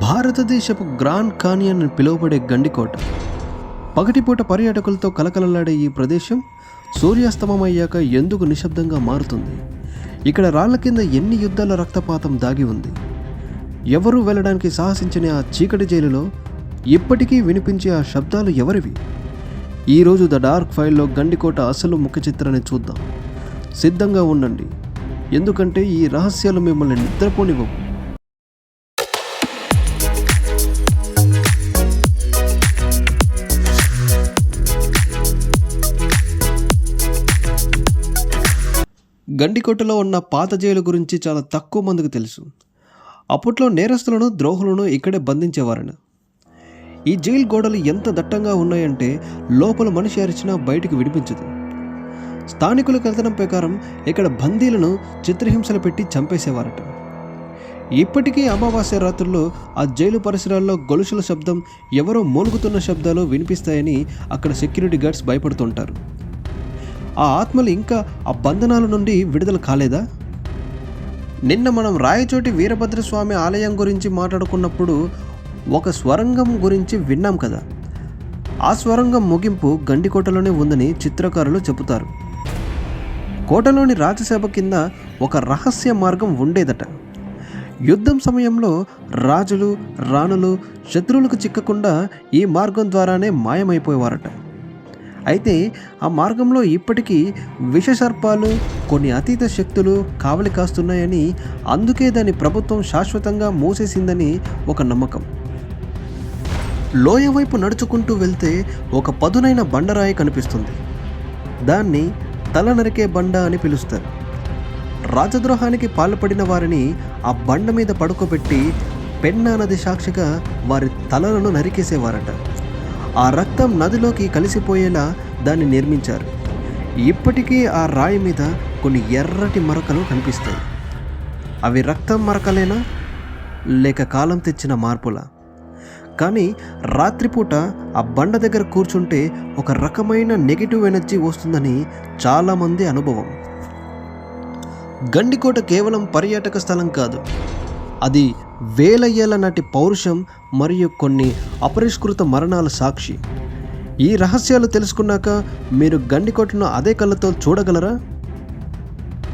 భారతదేశపు గ్రాండ్ కానియన్ అని పిలువబడే గండికోట. పగటిపూట పర్యాటకులతో కలకలలాడే ఈ ప్రదేశం సూర్యాస్తమమయ్యాక ఎందుకు నిశ్శబ్దంగా మారుతుంది? ఇక్కడ రాళ్ల కింద ఎన్ని యుద్ధాల రక్తపాతం దాగి ఉంది? ఎవరూ వెళ్ళడానికి సాహసించని ఆ చీకటి జైలులో ఇప్పటికీ వినిపించే ఆ శబ్దాలు ఎవరివి? ఈరోజు ద డార్క్ ఫైల్లో గండికోట అసలు ముఖ చిత్రాన్ని చూద్దాం. సిద్ధంగా ఉండండి, ఎందుకంటే ఈ రహస్యాలు మిమ్మల్ని నిద్రపోనివ్వవు. గండికోటలో ఉన్న పాత జైలు గురించి చాలా తక్కువ మందికి తెలుసు. అప్పట్లో నేరస్తులను, ద్రోహులను ఇక్కడే బంధించేవారని. ఈ జైలు గోడలు ఎంత దట్టంగా ఉన్నాయంటే లోపల మనిషి అరిచినా బయటికి వినిపించదు. స్థానికుల కథనం ప్రకారం ఇక్కడ బందీలను చిత్రహింసలు పెట్టి చంపేసేవారట. ఇప్పటికీ అమావాస్య రాత్రుల్లో ఆ జైలు పరిసరాల్లో గొలుసుల శబ్దం, ఎవరో మూలుగుతున్న శబ్దాలు వినిపిస్తాయని అక్కడ సెక్యూరిటీ గార్డ్స్ భయపడుతుంటారు. ఆ ఆత్మలు ఇంకా ఆ బంధనాల నుండి విడుదల కాలేదా? నిన్న మనం రాయచోటి వీరభద్రస్వామి ఆలయం గురించి మాట్లాడుకున్నప్పుడు ఒక స్వరంగం గురించి విన్నాం కదా. ఆ స్వరంగం ముగింపు గండికోటలోనే ఉందని చిత్రకారులు చెబుతారు. కోటలోని రాజసభ కింద ఒక రహస్య మార్గం ఉండేదట. యుద్ధం సమయంలో రాజులు, రాణులు శత్రువులకు చిక్కకుండా ఈ మార్గం ద్వారానే మాయమైపోయేవారట. అయితే ఆ మార్గంలో ఇప్పటికీ విషసర్పాలు, కొన్ని అతీత శక్తులు కావలి కాస్తున్నాయని, అందుకే దాన్ని ప్రభుత్వం శాశ్వతంగా మూసేసిందని ఒక నమ్మకం. లోయ వైపు నడుచుకుంటూ వెళ్తే ఒక పదునైన బండరాయి కనిపిస్తుంది. దాన్ని తల నరికే బండ అని పిలుస్తారు. రాజద్రోహానికి పాల్పడిన వారిని ఆ బండ మీద పడుకోబెట్టి పెన్నా నది సాక్షిగా వారి తలలను నరికేసేవారట. ఆ రక్తం నదిలోకి కలిసిపోయేలా దాన్ని నిర్మించారు. ఇప్పటికీ ఆ రాయి మీద కొన్ని ఎర్రటి మరకలు కనిపిస్తాయి. అవి రక్తం మరకలేనా, లేక కాలం తెచ్చిన మార్పులా? కానీ రాత్రిపూట ఆ బండ దగ్గర కూర్చుంటే ఒక రకమైన నెగిటివ్ ఎనర్జీ వస్తుందని చాలామంది అనుభవం. గండికోట కేవలం పర్యాటక స్థలం కాదు, అది వేల ఏళ్ల నాటి పౌరుషం మరియు కొన్ని అపరిష్కృత మరణాల సాక్షి. ఈ రహస్యాలు తెలుసుకున్నాక మీరు గండికోటను అదే కళ్ళతో చూడగలరా?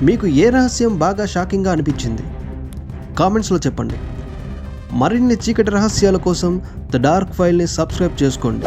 మీకు ఏ రహస్యం బాగా షాకింగ్గా అనిపించింది? కామెంట్స్లో చెప్పండి. మరిన్ని చీకటి రహస్యాల కోసం ద డార్క్ ఫైల్ని సబ్స్క్రైబ్ చేసుకోండి.